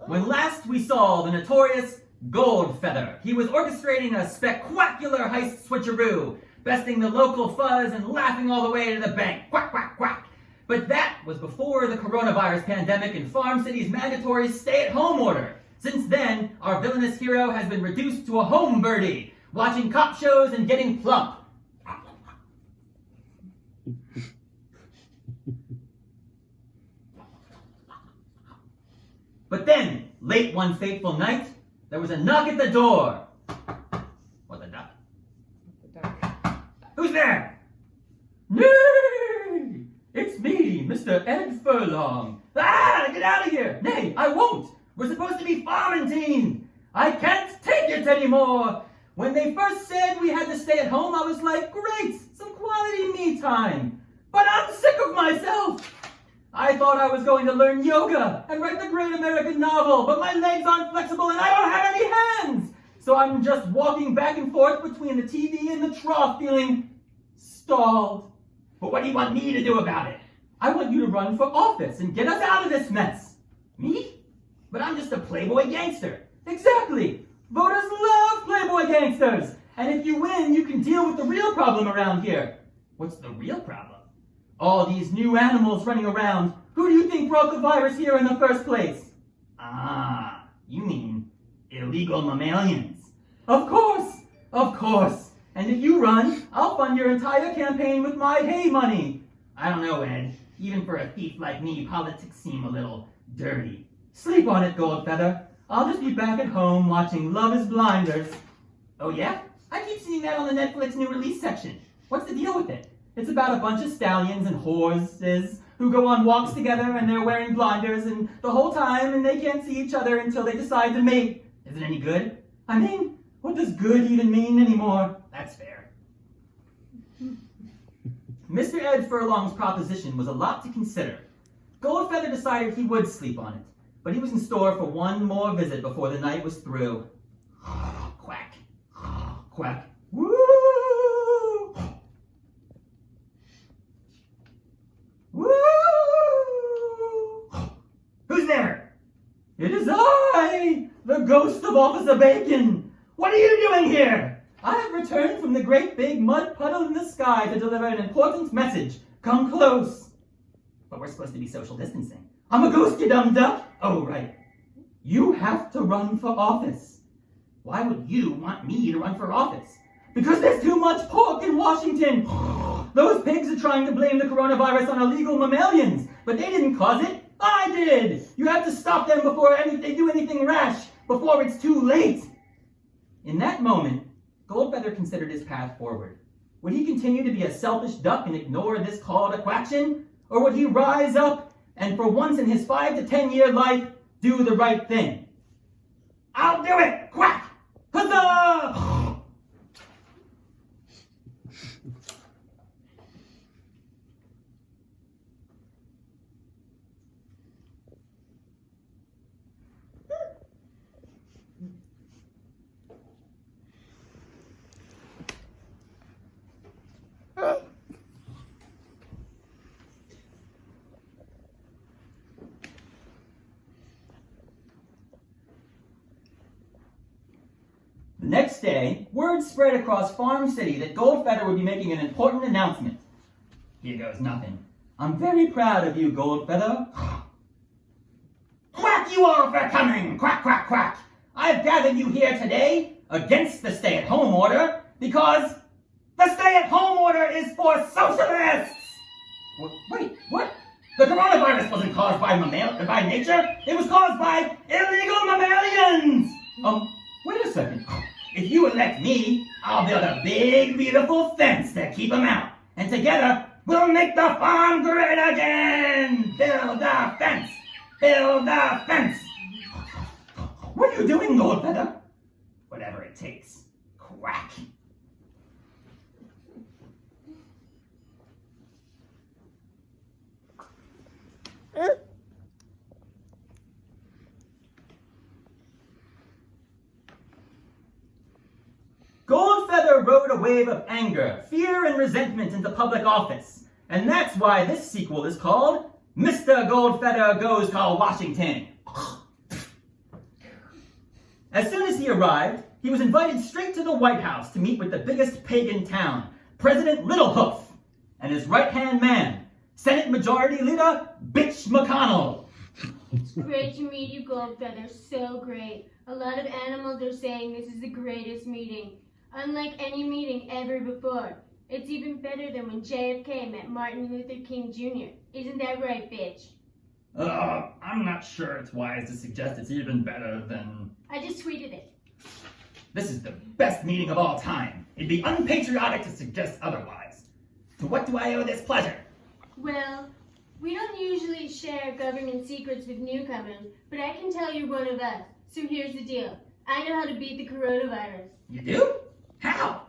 when last we saw the notorious Goldfeather. He was orchestrating a spectacular heist switcheroo, besting the local fuzz and laughing all the way to the bank. Quack, quack, quack. But that was before the coronavirus pandemic and Farm City's mandatory stay-at-home order. Since then, our villainous hero has been reduced to a home birdie, watching cop shows and getting plump. But then, late one fateful night, there was a knock at the door. What the duck? The duck. Who's there? Nay! It's me, Mr. Ed Furlong. Ah, get out of here! Nay, I won't! We're supposed to be farming. I can't take it anymore! When they first said we had to stay at home, I was like, great, some quality me time. But I'm sick of myself! I thought I was going to learn yoga and write the great American novel, but my legs aren't flexible and I don't have any hands! So I'm just walking back and forth between the TV and the trough feeling stalled. But what do you want me to do about it? I want you to run for office and get us out of this mess. Me? But I'm just a playboy gangster. Exactly! Voters love playboy gangsters! And if you win, you can deal with the real problem around here. What's the real problem? All these new animals running around. Who do you think brought the virus here in the first place? Ah, you mean illegal mammalians. Of course, of course. And if you run, I'll fund your entire campaign with my hay money. I don't know, Ed. Even for a thief like me, politics seem a little dirty. Sleep on it, Goldfeather. I'll just be back at home watching Love is Blinders. Oh yeah? I keep seeing that on the Netflix new release section. What's the deal with it? It's about a bunch of stallions and horses who go on walks together and they're wearing blinders and the whole time and they can't see each other until they decide to mate. Is it any good? I mean, what does good even mean anymore? That's fair. Mr. Ed Furlong's proposition was a lot to consider. Goldfeather decided he would sleep on it, but he was in store for one more visit before the night was through. Quack. Quack. Woo! Woo! Who's there? It is I, the ghost of Officer Bacon. What are you doing here? I have returned from the great big mud puddle in the sky to deliver an important message. Come close. But we're supposed to be social distancing. I'm a ghost, you dumb duck. Oh, right. You have to run for office. Why would you want me to run for office? Because there's too much pork in Washington. Those pigs are trying to blame the coronavirus on illegal mammalians, but they didn't cause it. I did. You have to stop them before they do anything rash, before it's too late. In that moment, Goldfeather considered his path forward. Would he continue to be a selfish duck and ignore this call to quaction? Or would he rise up and for once in his 5 to 10 year life, do the right thing? I'll do it! Quack! Huzzah! The next day, word spread across Farm City that Goldfeather would be making an important announcement. Here goes nothing. I'm very proud of you, Goldfeather. Quack you all for coming! Quack, quack, quack! I've gathered you here today against the stay-at-home order because the stay-at-home order is for socialists! Wait, what? The coronavirus wasn't caused by nature. It was caused by illegal mammalians! Wait a second. If you elect me, I'll build a big, beautiful fence to keep them out. And together, we'll make the farm great again! Build a fence! Build a fence! What are you doing, Goldfeather? Whatever it takes. Quack. Goldfeather rode a wave of anger, fear, and resentment into public office. And that's why this sequel is called Mr. Goldfeather Goes to Washington. As soon as he arrived, he was invited straight to the White House to meet with the biggest pig in town, President Littlehoof, and his right-hand man, Senate Majority Leader Bitch McConnell. It's great to meet you, Goldfeather. So great. A lot of animals are saying this is the greatest meeting. Unlike any meeting ever before. It's even better than when JFK met Martin Luther King Jr. Isn't that right, bitch? I'm not sure it's wise to suggest it's even better than... I just tweeted it. This is the best meeting of all time. It'd be unpatriotic to suggest otherwise. To what do I owe this pleasure? Well, we don't usually share government secrets with newcomers, but I can tell you're one of us. So here's the deal. I know how to beat the coronavirus. You do? How?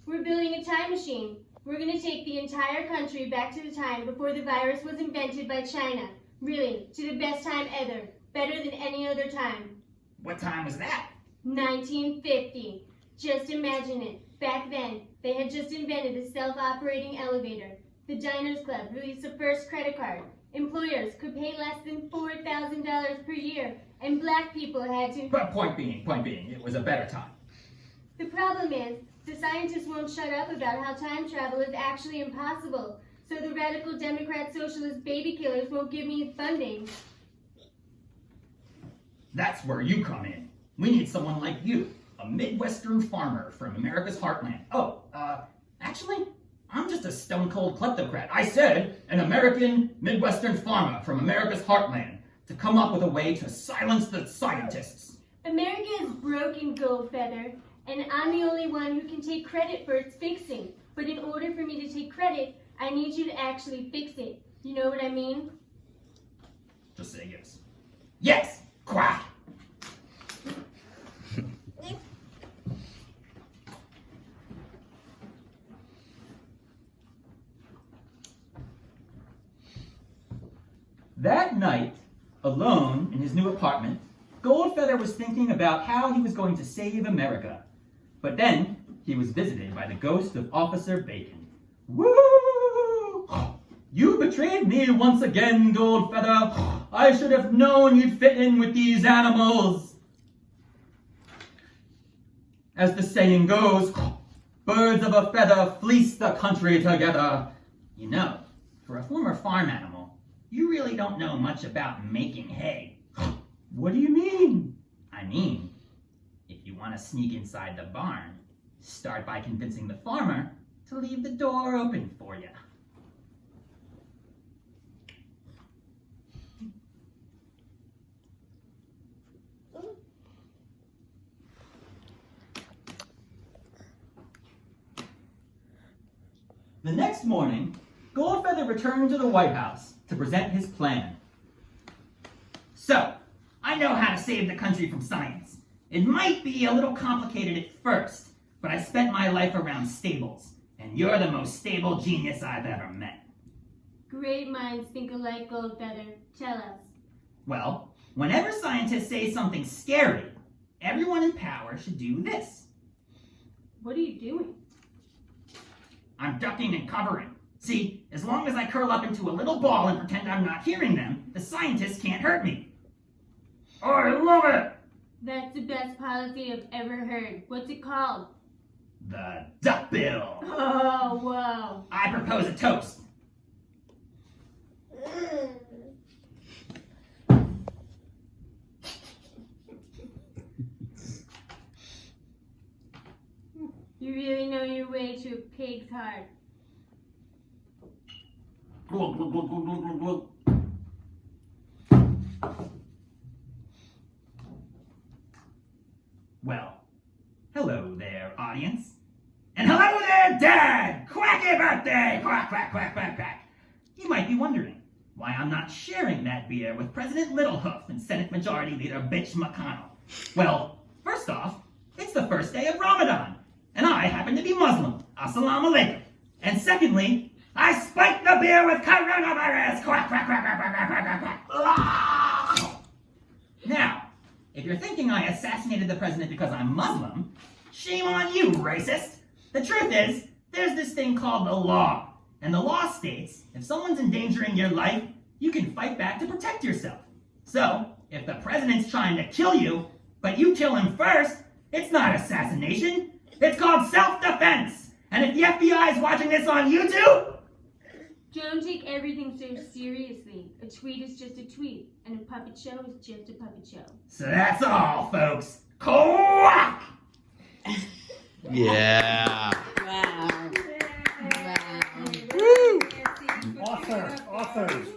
We're building a time machine. We're going to take the entire country back to the time before the virus was invented by China. Really, to the best time ever. Better than any other time. What time was that? 1950. Just imagine it. Back then, they had just invented the self-operating elevator. The Diners Club released the first credit card. Employers could pay less than $4,000 per year, and black people had to... But point being, it was a better time. The problem is, the scientists won't shut up about how time travel is actually impossible, so the radical Democrat socialist baby killers won't give me funding. That's where you come in. We need someone like you, a Midwestern farmer from America's heartland. Actually, I'm just a stone-cold kleptocrat. I said an American Midwestern farmer from America's heartland to come up with a way to silence the scientists. America is broken, Goldfeather, and I'm the only one who can take credit for its fixing. But in order for me to take credit, I need you to actually fix it. You know what I mean? Just say yes. Yes! Quack! That night, alone in his new apartment, Goldfeather was thinking about how he was going to save America. But then, he was visited by the ghost of Officer Bacon. Woo! You betrayed me once again, Goldfeather. I should have known you'd fit in with these animals. As the saying goes, birds of a feather fleece the country together. You know, for a former farm animal, you really don't know much about making hay. What do you mean? I mean, if you want to sneak inside the barn, start by convincing the farmer to leave the door open for you. The next morning, Goldfeather returned to the White House to present his plan. So, I know how to save the country from science. It might be a little complicated at first, but I spent my life around stables, and you're the most stable genius I've ever met. Great minds think alike, Goldfeather. Tell us. Well, whenever scientists say something scary, everyone in power should do this. What are you doing? I'm ducking and covering. See, as long as I curl up into a little ball and pretend I'm not hearing them, the scientists can't hurt me. I love it! That's the best policy I've ever heard. What's it called? The duck bill. Oh, whoa. I propose a toast. You really know your way to a pig's heart. Glug, glug, glug, glug, glug, glug. Well, hello there, audience. And hello there, Dad! Quacky birthday! Quack, quack, quack, quack, quack. You might be wondering why I'm not sharing that beer with President Littlehoof and Senate Majority Leader Bitch McConnell. Well, first off, it's the first day of Ramadan, and I happen to be Muslim. Assalamu alaikum. And secondly, I spiked the beer with coronavirus! Quack, quack, quack, quack, quack, quack, quack, quack. Ah! Now, if you're thinking I assassinated the president because I'm Muslim, shame on you, racist. The truth is, there's this thing called the law. And the law states, if someone's endangering your life, you can fight back to protect yourself. So, if the president's trying to kill you, But you kill him first. It's not assassination. It's called self-defense. And if the FBI is watching this on YouTube... Don't take everything so seriously. A tweet is just a tweet, and a puppet show is just a puppet show. So that's all, folks. Quack! Yeah. Wow. Authors.